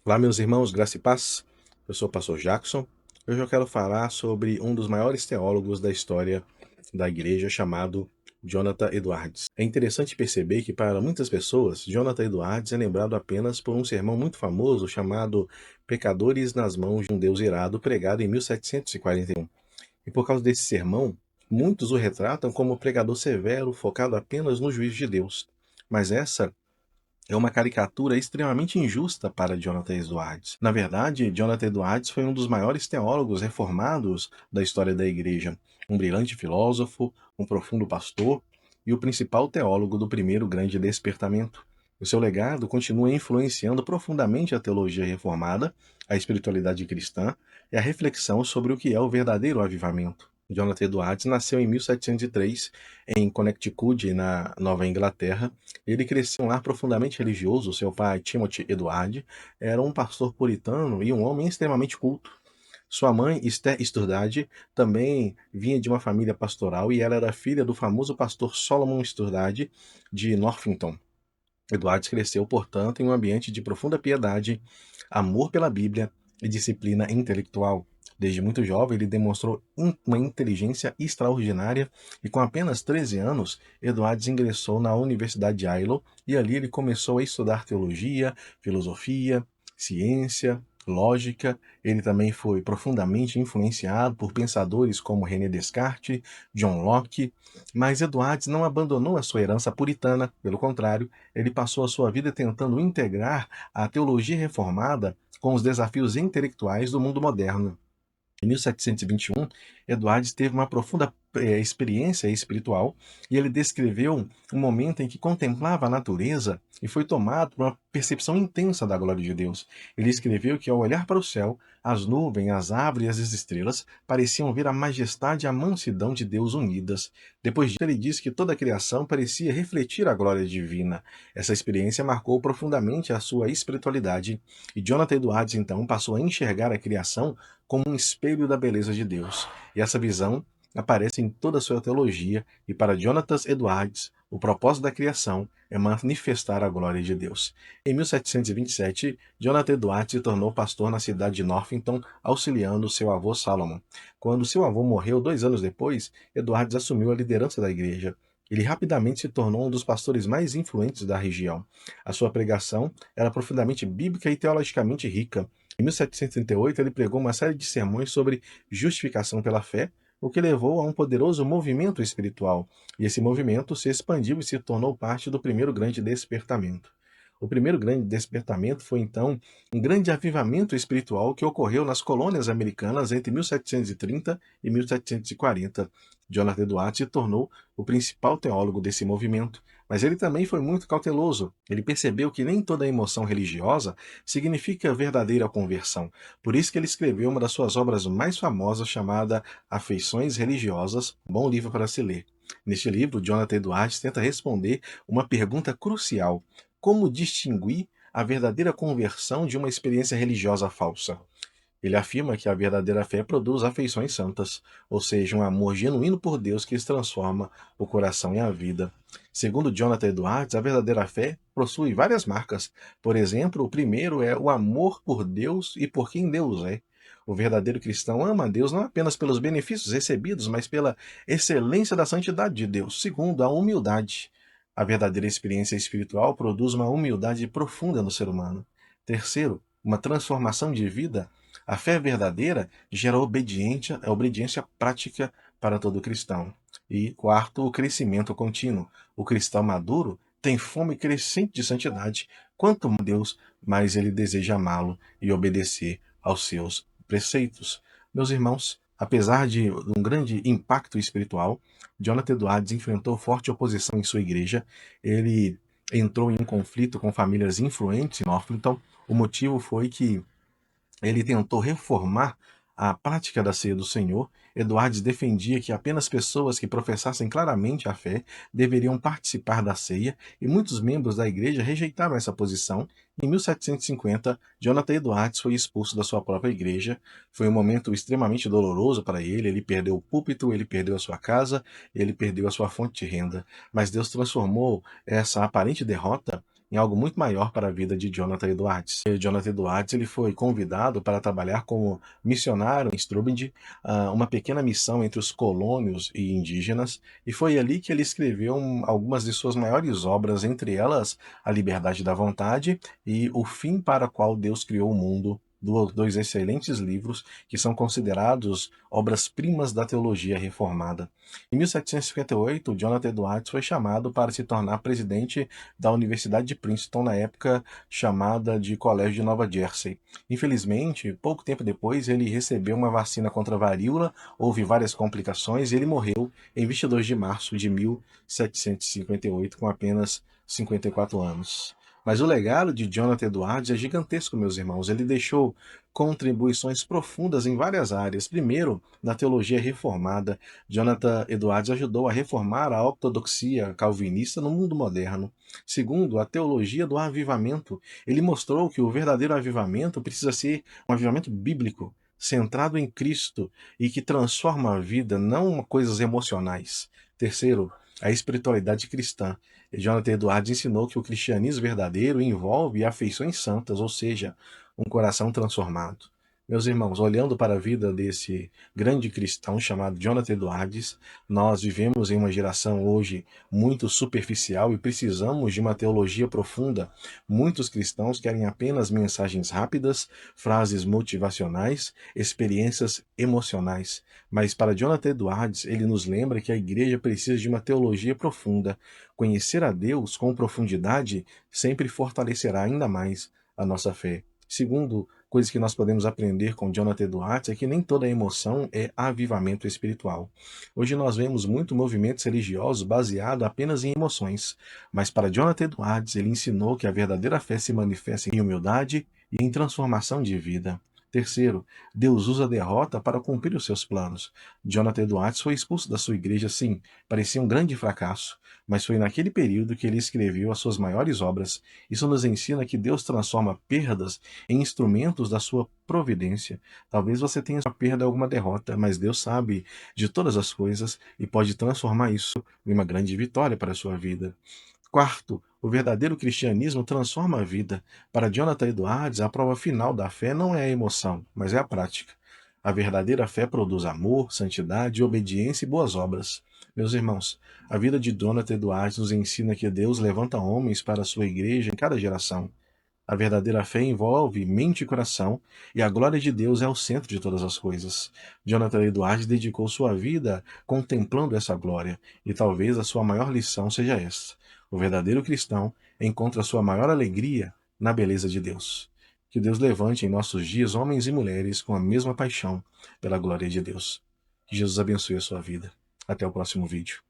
Olá, meus irmãos, graça e paz. Eu sou o pastor Jackson. Hoje eu quero falar sobre um dos maiores teólogos da história da igreja, chamado Jonathan Edwards. É interessante perceber que, para muitas pessoas, Jonathan Edwards é lembrado apenas por um sermão muito famoso chamado Pecadores nas Mãos de um Deus Irado, pregado em 1741. E por causa desse sermão, muitos o retratam como um pregador severo, focado apenas no juízo de Deus. Mas essa é uma caricatura extremamente injusta para Jonathan Edwards. Na verdade, Jonathan Edwards foi um dos maiores teólogos reformados da história da Igreja, um brilhante filósofo, um profundo pastor e o principal teólogo do primeiro grande despertamento. O seu legado continua influenciando profundamente a teologia reformada, a espiritualidade cristã e a reflexão sobre o que é o verdadeiro avivamento. Jonathan Edwards nasceu em 1703 em Connecticut, na Nova Inglaterra. Ele cresceu em um lar profundamente religioso. Seu pai, Timothy Edward, era um pastor puritano e um homem extremamente culto. Sua mãe, Esther Sturdade, também vinha de uma família pastoral e ela era filha do famoso pastor Solomon Sturdade de Northampton. Edwards cresceu, portanto, em um ambiente de profunda piedade, amor pela Bíblia e disciplina intelectual. Desde muito jovem, ele demonstrou uma inteligência extraordinária e, com apenas 13 anos, Edwards ingressou na Universidade de Iowa e ali ele começou a estudar teologia, filosofia, ciência, lógica. Ele também foi profundamente influenciado por pensadores como René Descartes, John Locke, mas Edwards não abandonou a sua herança puritana. Pelo contrário, ele passou a sua vida tentando integrar a teologia reformada com os desafios intelectuais do mundo moderno. Em 1721, Edwards teve uma profunda experiência espiritual e ele descreveu um momento em que contemplava a natureza e foi tomado por uma percepção intensa da glória de Deus. Ele escreveu que, ao olhar para o céu, as nuvens, as árvores e as estrelas pareciam ver a majestade e a mansidão de Deus unidas. Depois disso, ele disse que toda a criação parecia refletir a glória divina. Essa experiência marcou profundamente a sua espiritualidade e Jonathan Edwards, então, passou a enxergar a criação como um espelho da beleza de Deus. E essa visão aparece em toda a sua teologia, e para Jonathan Edwards, o propósito da criação é manifestar a glória de Deus. Em 1727, Jonathan Edwards se tornou pastor na cidade de Northampton, auxiliando seu avô Salomon. Quando seu avô morreu 2 anos depois, Edwards assumiu a liderança da igreja. Ele rapidamente se tornou um dos pastores mais influentes da região. A sua pregação era profundamente bíblica e teologicamente rica. Em 1738, ele pregou uma série de sermões sobre justificação pela fé, o que levou a um poderoso movimento espiritual, e esse movimento se expandiu e se tornou parte do primeiro grande despertamento. O primeiro grande despertamento foi, então, um grande avivamento espiritual que ocorreu nas colônias americanas entre 1730 e 1740. Jonathan Edwards se tornou o principal teólogo desse movimento, mas ele também foi muito cauteloso. Ele percebeu que nem toda emoção religiosa significa verdadeira conversão. Por isso que ele escreveu uma das suas obras mais famosas, chamada Afeições Religiosas, um bom livro para se ler. Neste livro, Jonathan Edwards tenta responder uma pergunta crucial: como distinguir a verdadeira conversão de uma experiência religiosa falsa? Ele afirma que a verdadeira fé produz afeições santas, ou seja, um amor genuíno por Deus que transforma o coração e a vida. Segundo Jonathan Edwards, a verdadeira fé possui várias marcas. Por exemplo, o primeiro é o amor por Deus e por quem Deus é. O verdadeiro cristão ama a Deus não apenas pelos benefícios recebidos, mas pela excelência da santidade de Deus. Segundo, a humildade. A verdadeira experiência espiritual produz uma humildade profunda no ser humano. Terceiro, uma transformação de vida. A fé verdadeira gera obediência prática para todo cristão. E quarto, o crescimento contínuo. O cristão maduro tem fome crescente de santidade. Quanto mais Deus, mais ele deseja amá-lo e obedecer aos seus preceitos. Meus irmãos, apesar de um grande impacto espiritual, Jonathan Edwards enfrentou forte oposição em sua igreja. Ele entrou em um conflito com famílias influentes em Northampton. O motivo foi que ele tentou reformar a prática da ceia do Senhor. Edwards defendia que apenas pessoas que professassem claramente a fé deveriam participar da ceia, e muitos membros da igreja rejeitaram essa posição. Em 1750, Jonathan Edwards foi expulso da sua própria igreja. Foi um momento extremamente doloroso para ele. Ele perdeu o púlpito, ele perdeu a sua casa, ele perdeu a sua fonte de renda. Mas Deus transformou essa aparente derrota em algo muito maior para a vida de Jonathan Edwards. Jonathan Edwards ele foi convidado para trabalhar como missionário em Strubend, uma pequena missão entre os colônios e indígenas, e foi ali que ele escreveu algumas de suas maiores obras, entre elas A Liberdade da Vontade e O Fim para o Qual Deus Criou o Mundo, dois excelentes livros que são considerados obras-primas da teologia reformada. Em 1758, Jonathan Edwards foi chamado para se tornar presidente da Universidade de Princeton, na época chamada de Colégio de Nova Jersey. Infelizmente, pouco tempo depois, ele recebeu uma vacina contra a varíola, houve várias complicações e ele morreu em 22 de março de 1758, com apenas 54 anos. Mas o legado de Jonathan Edwards é gigantesco, meus irmãos. Ele deixou contribuições profundas em várias áreas. Primeiro, na teologia reformada, Jonathan Edwards ajudou a reformar a ortodoxia calvinista no mundo moderno. Segundo, a teologia do avivamento. Ele mostrou que o verdadeiro avivamento precisa ser um avivamento bíblico, centrado em Cristo e que transforma a vida, não coisas emocionais. Terceiro, a espiritualidade cristã. Jonathan Edwards ensinou que o cristianismo verdadeiro envolve afeições santas, ou seja, um coração transformado. Meus irmãos, olhando para a vida desse grande cristão chamado Jonathan Edwards, nós vivemos em uma geração hoje muito superficial e precisamos de uma teologia profunda. Muitos cristãos querem apenas mensagens rápidas, frases motivacionais, experiências emocionais. Mas para Jonathan Edwards, ele nos lembra que a igreja precisa de uma teologia profunda. Conhecer a Deus com profundidade sempre fortalecerá ainda mais a nossa fé. Segundo, coisa que nós podemos aprender com Jonathan Edwards é que nem toda emoção é avivamento espiritual. Hoje nós vemos muito movimentos religiosos baseados apenas em emoções, mas para Jonathan Edwards ele ensinou que a verdadeira fé se manifesta em humildade e em transformação de vida. Terceiro, Deus usa a derrota para cumprir os seus planos. Jonathan Edwards foi expulso da sua igreja, sim, parecia um grande fracasso, mas foi naquele período que ele escreveu as suas maiores obras. Isso nos ensina que Deus transforma perdas em instrumentos da sua providência. Talvez você tenha uma perda, alguma derrota, mas Deus sabe de todas as coisas e pode transformar isso em uma grande vitória para a sua vida. Quarto, o verdadeiro cristianismo transforma a vida. Para Jonathan Edwards, a prova final da fé não é a emoção, mas é a prática. A verdadeira fé produz amor, santidade, obediência e boas obras. Meus irmãos, a vida de Jonathan Edwards nos ensina que Deus levanta homens para a sua igreja em cada geração. A verdadeira fé envolve mente e coração, e a glória de Deus é o centro de todas as coisas. Jonathan Edwards dedicou sua vida contemplando essa glória, e talvez a sua maior lição seja esta: o verdadeiro cristão encontra sua maior alegria na beleza de Deus. Que Deus levante em nossos dias homens e mulheres com a mesma paixão pela glória de Deus. Que Jesus abençoe a sua vida. Até o próximo vídeo.